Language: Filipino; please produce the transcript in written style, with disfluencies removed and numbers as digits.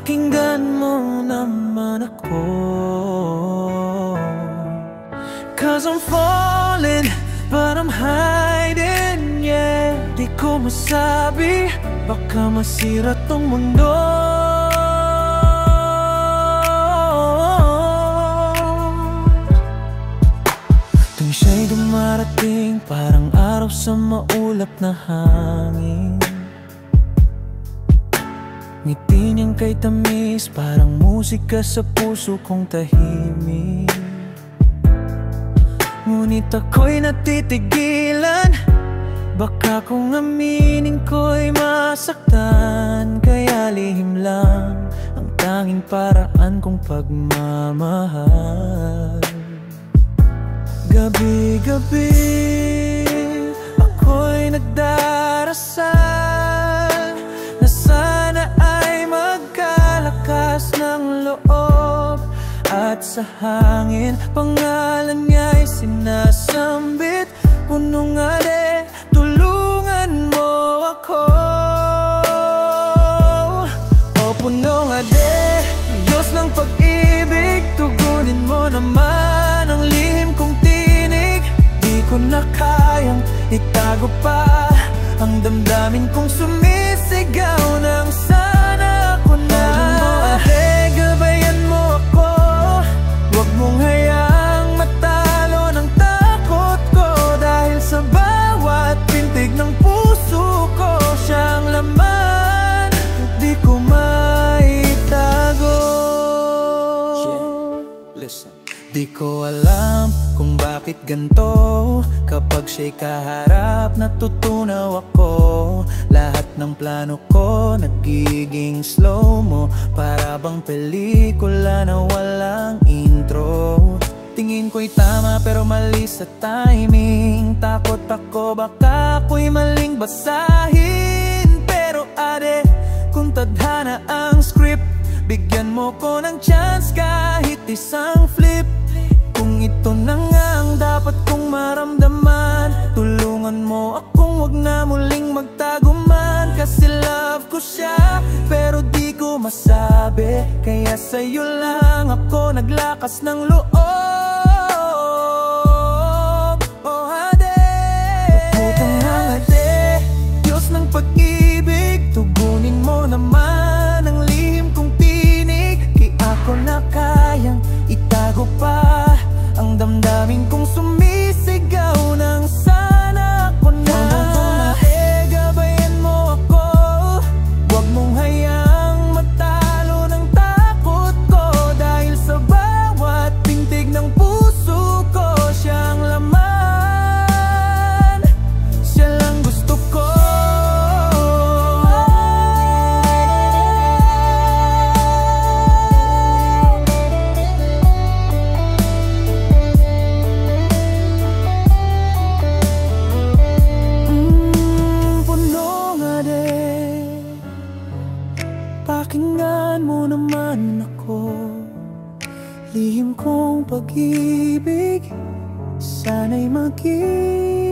Pakinggan mo naman ako, 'cause I'm falling, but I'm hiding, yeah. Di ko masabi, baka masira tong mundo. Tuwing siya'y dumarating, parang araw sa maulap na hangin. Ngiti niyang kay tamis, parang musika sa puso kong tahimik. Ngunit ako'y natitigilan, baka kung aminin ko'y masaktan. Kaya lihim lang ang tanging paraan kong pagmamahal. Gabi-gabi ako'y nagdarasal na sana ay magkalakas ng loob. At sa hangin, pangalan niya'y sinasambit. Punong ade, tulungan mo ako. O punong ade, Diyos ng pag-ibig, tugunin mo naman ang lihim kong tinig. Di ko na kayang itago pa ang damdamin kong sumisigaw ng sana ako na. O ade, gabayan mo ako, huwag mong hayaang matalo ng takot ko. Dahil sa bawat pintig ng puso ko, siyang laman, di ko maitago. Listen. Di ko alam kung bakit ganito, kapag siya'y kaharap natutunaw ako. Lahat ng plano ko nagiging slow-mo, para bang pelikula na walang intro. Tingin ko'y tama pero mali sa timing. Takot ako baka ako'y maling basahin. Pero ade, kung tadhana ang script, bigyan mo ko ng chance kahit isang flip. Kung ito na nga ang dapat kong maramdaman, tulungan mo akong wag na muling magtaguman. Kasi love ko siya pero di ko masabi, kaya sa'yo lang ako naglakas ng loob. Oh ade, putang ade, Diyos ng pag-ibig, tugunin mo naman ang lihim kong tinig. Di ako na kayang itago pa ang damdamin kong sumisigaw ng sana ako na. Eh, gabayan mo ako, huwag mong hayaang matalo ng takot ko. Dahil sa bawat pintig ng puso ko, siyang laman, siya lang gusto ko. Pakinggan mo naman ako, lihim kong pag-ibig, sana'y maging